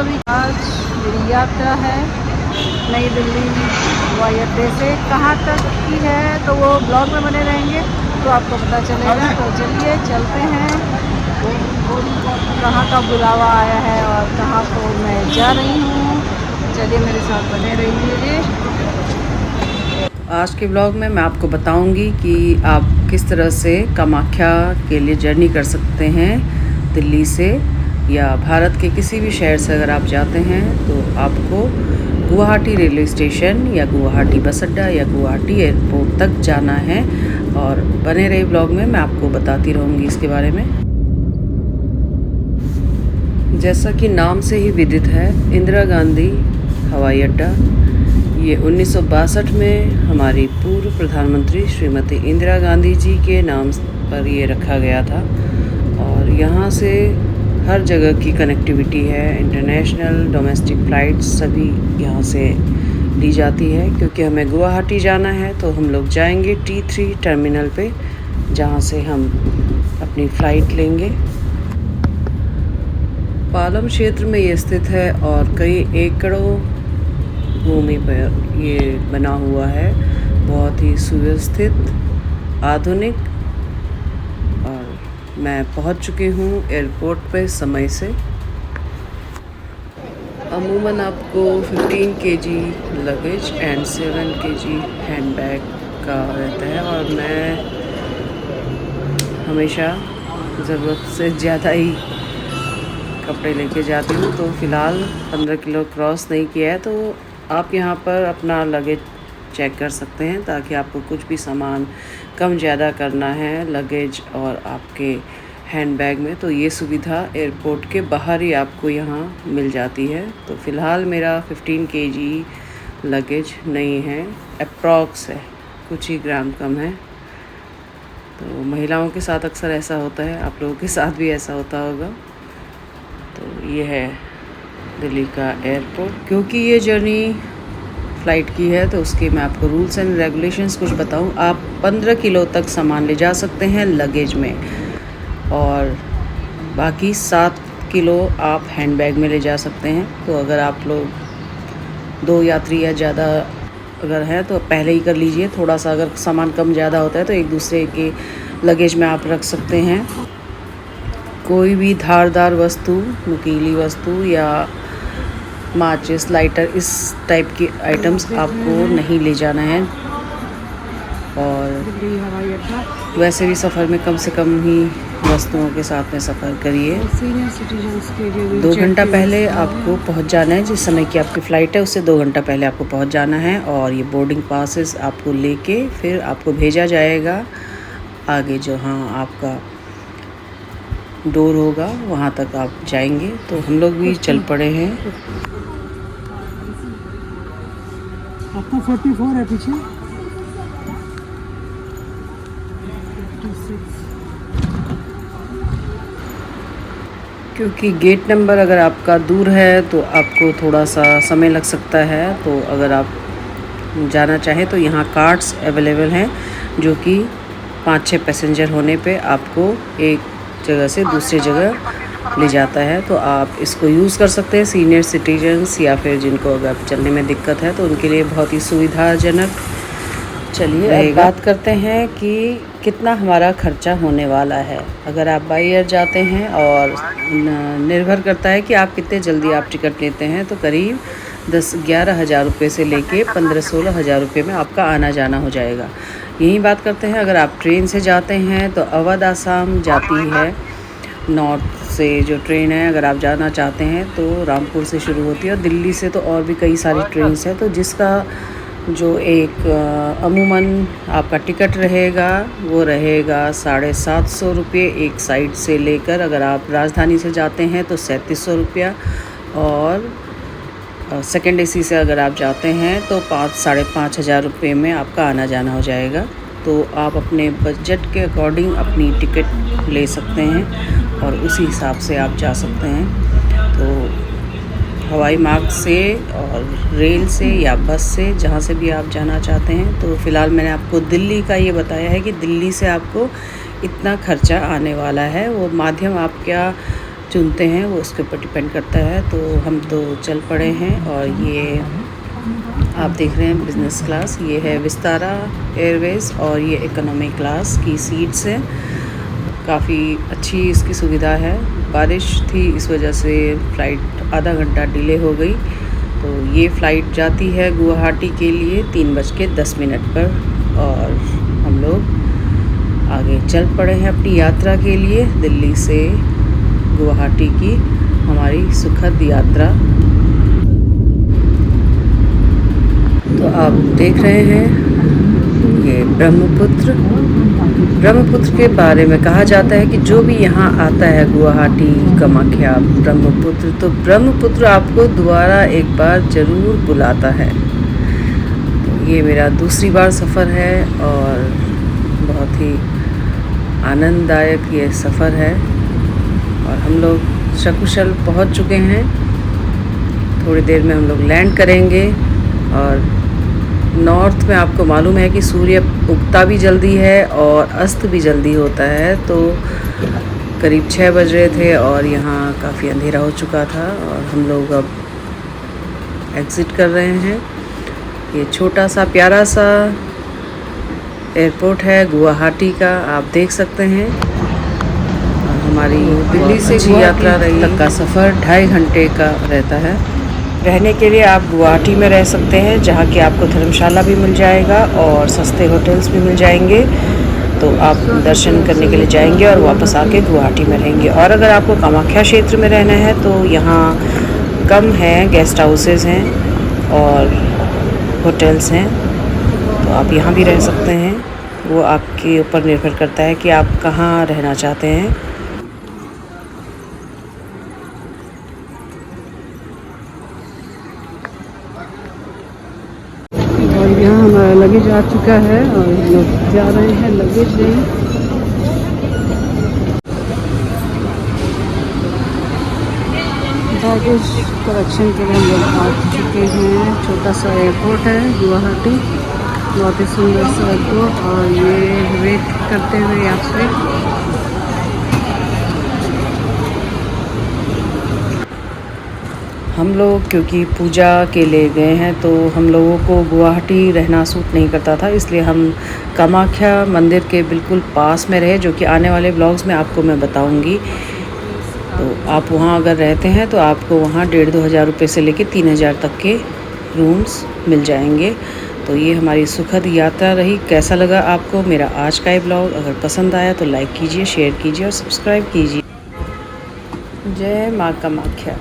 सभी। आज मेरी यात्रा है नई दिल्ली हवाई अड्डे से, कहाँ तक की है तो वो ब्लॉग में बने रहेंगे तो आपको पता चलेगा। तो चलिए चलते हैं, कहाँ का बुलावा आया है और कहाँ को मैं जा रही हूँ। चलिए मेरे साथ बने रहिए। आज के ब्लॉग में मैं आपको बताऊंगी कि आप किस तरह से कामाख्या के लिए जर्नी कर सकते हैं दिल्ली से, या भारत के किसी भी शहर से अगर आप जाते हैं तो आपको गुवाहाटी रेलवे स्टेशन या गुवाहाटी बस अड्डा या गुवाहाटी एयरपोर्ट तक जाना है। और बने रहे ब्लॉग में, मैं आपको बताती रहूँगी इसके बारे में। जैसा कि नाम से ही विदित है, इंदिरा गांधी हवाई अड्डा, ये 1962 में हमारी पूर्व प्रधानमंत्री श्रीमती इंदिरा गांधी जी के नाम पर ये रखा गया था। और यहाँ से हर जगह की कनेक्टिविटी है, इंटरनेशनल डोमेस्टिक फ़्लाइट्स सभी यहाँ से ली जाती है। क्योंकि हमें गुवाहाटी जाना है तो हम लोग जाएंगे T3 टर्मिनल पे, जहाँ से हम अपनी फ़्लाइट लेंगे। पालम क्षेत्र में ये स्थित है और कई एकड़ों भूमि पर ये बना हुआ है, बहुत ही सुव्यवस्थित, आधुनिक। और मैं पहुंच चुकी हूँ एयरपोर्ट पे समय से। अमूमन आपको 15 kg luggage and 7 kg hand bag का रहता है, और मैं हमेशा ज़रूरत से ज़्यादा ही कपड़े लेके जाती हूँ। तो फ़िलहाल 15 किलो क्रॉस नहीं किया है, तो आप यहाँ पर अपना लगेज चेक कर सकते हैं, ताकि आपको कुछ भी सामान कम ज़्यादा करना है लगेज और आपके हैंडबैग में, तो ये सुविधा एयरपोर्ट के बाहर ही आपको यहाँ मिल जाती है। तो फ़िलहाल मेरा 15 kg लगेज नहीं है, अप्रॉक्स है, कुछ ही ग्राम कम है। तो महिलाओं के साथ अक्सर ऐसा होता है, आप लोगों के साथ भी ऐसा होता होगा। तो ये है दिल्ली का एयरपोर्ट। क्योंकि ये जर्नी फ़्लाइट की है तो उसके मैं आपको रूल्स एंड रेगुलेशंस कुछ बताऊं। आप 15 किलो तक सामान ले जा सकते हैं लगेज में, और बाकी 7 किलो आप हैंडबैग में ले जा सकते हैं। तो अगर आप लोग 2 यात्री या ज़्यादा अगर है तो पहले ही कर लीजिए। थोड़ा सा अगर सामान कम ज़्यादा होता है तो एक दूसरे के लगेज में आप रख सकते हैं। कोई भी धारदार वस्तु, नुकीली वस्तु या माचिस, लाइटर, इस टाइप की आइटम्स आपको नहीं ले जाना है। और वैसे भी सफ़र में कम से कम ही वस्तुओं के साथ में सफ़र करिए। 2 घंटा पहले आपको पहुंच जाना है, जिस समय की आपकी फ़्लाइट है उससे 2 घंटा पहले आपको पहुंच जाना है। और ये बोर्डिंग पासेस आपको लेके फिर आपको भेजा जाएगा आगे, जो हाँ आपका डोर होगा वहाँ तक आप जाएंगे। तो हम लोग भी चल पड़े हैं। आपका 44 है पीछे। क्योंकि गेट नंबर अगर आपका दूर है तो आपको थोड़ा सा समय लग सकता है। तो अगर आप जाना चाहें तो यहाँ कार्ड्स अवेलेबल हैं, जो कि 5-6 पैसेंजर होने पे आपको एक जगह से दूसरी जगह ले जाता है। तो आप इसको यूज़ कर सकते हैं, सीनियर सिटीजन्स या फिर जिनको अगर चलने में दिक्कत है तो उनके लिए बहुत ही सुविधाजनक। चलिए अब बात करते हैं कि कितना हमारा खर्चा होने वाला है। अगर आप बाई एयर जाते हैं, और निर्भर करता है कि आप कितने जल्दी आप टिकट लेते हैं, तो करीब 10-11 हज़ार रुपये से लेके 15-16 हज़ार रुपये में आपका आना जाना हो जाएगा। यही बात करते हैं अगर आप ट्रेन से जाते हैं तो अवध आसाम जाती है नॉर्थ से जो ट्रेन है। अगर आप जाना चाहते हैं तो रामपुर से शुरू होती है, और दिल्ली से तो और भी कई सारी ट्रेन्स हैं। तो जिसका जो एक अमूमन आपका टिकट रहेगा वो रहेगा 750 रुपये एक साइड से लेकर, अगर आप राजधानी से जाते हैं तो 3700 रुपया, और सेकेंड एसी से अगर आप जाते हैं तो 5-5.5 हज़ार रुपये में आपका आना जाना हो जाएगा। तो आप अपने बजट के अकॉर्डिंग अपनी टिकट ले सकते हैं और उसी हिसाब से आप जा सकते हैं। तो हवाई मार्ग से और रेल से या बस से, जहाँ से भी आप जाना चाहते हैं। तो फ़िलहाल मैंने आपको दिल्ली का ये बताया है कि दिल्ली से आपको इतना खर्चा आने वाला है। वो माध्यम आपका चुनते हैं वो उसके ऊपर डिपेंड करता है। तो हम तो चल पड़े हैं और ये आप देख रहे हैं बिज़नेस क्लास, ये है विस्तारा एयरवेज़ और ये इकोनॉमी क्लास की सीट्स हैं। काफ़ी अच्छी इसकी सुविधा है। बारिश थी इस वजह से फ़्लाइट आधा घंटा डिले हो गई। तो ये फ़्लाइट जाती है गुवाहाटी के लिए 3:10 पर और हम लोग आगे चल पड़े हैं अपनी यात्रा के लिए। दिल्ली से गुवाहाटी की हमारी सुखद यात्रा। तो आप देख रहे हैं ये ब्रह्मपुत्र के बारे में कहा जाता है कि जो भी यहाँ आता है गुवाहाटी कामाख्या ब्रह्मपुत्र, तो ब्रह्मपुत्र आपको दोबारा एक बार ज़रूर बुलाता है। तो ये मेरा दूसरी बार सफ़र है और बहुत ही आनंददायक ये सफ़र है और हम लोग सकुशल पहुँच चुके हैं। थोड़ी देर में हम लोग लैंड करेंगे और नॉर्थ में आपको मालूम है कि सूर्य उगता भी जल्दी है और अस्त भी जल्दी होता है। तो करीब 6 बज रहे थे और यहाँ काफ़ी अंधेरा हो चुका था और हम लोग अब एग्ज़िट कर रहे हैं। ये छोटा सा प्यारा सा एयरपोर्ट है गुवाहाटी का, आप देख सकते हैं। और हमारी दिल्ली से यात्रा तक का सफ़र 2.5 घंटे का रहता है। रहने के लिए आप गुवाहाटी में रह सकते हैं, जहाँ कि आपको धर्मशाला भी मिल जाएगा और सस्ते होटल्स भी मिल जाएंगे। तो आप दर्शन करने के लिए जाएंगे और वापस आके गुवाहाटी में रहेंगे। और अगर आपको कामाख्या क्षेत्र में रहना है तो यहाँ कम है, गेस्ट हाउसेस हैं और होटल्स हैं, तो आप यहाँ भी रह सकते हैं। वो आपके ऊपर निर्भर करता है कि आप कहाँ रहना चाहते हैं। और यहाँ हमारा लगेज आ चुका है और हम लोग जा रहे हैं लगेज लेने। बैगेज कलेक्शन के लिए हम लोग आ चुके हैं। छोटा सा एयरपोर्ट है गुवाहाटी, बहुत ही सुंदर सा एयरपोर्ट। और ये वेट करते हुए यात्री हम लोग क्योंकि पूजा के लिए गए हैं तो हम लोगों को गुवाहाटी रहना सूट नहीं करता था, इसलिए हम कामाख्या मंदिर के बिल्कुल पास में रहे, जो कि आने वाले ब्लॉग्स में आपको मैं बताऊंगी। तो आप वहाँ अगर रहते हैं तो आपको वहाँ 1,500-2 हज़ार रुपये से लेके 3,000 तक के रूम्स मिल जाएंगे। तो ये हमारी सुखद यात्रा रही। कैसा लगा आपको मेरा आज का ये ब्लॉग? अगर पसंद आया तो लाइक कीजिए, शेयर कीजिए और सब्सक्राइब कीजिए। जय माँ कामाख्या।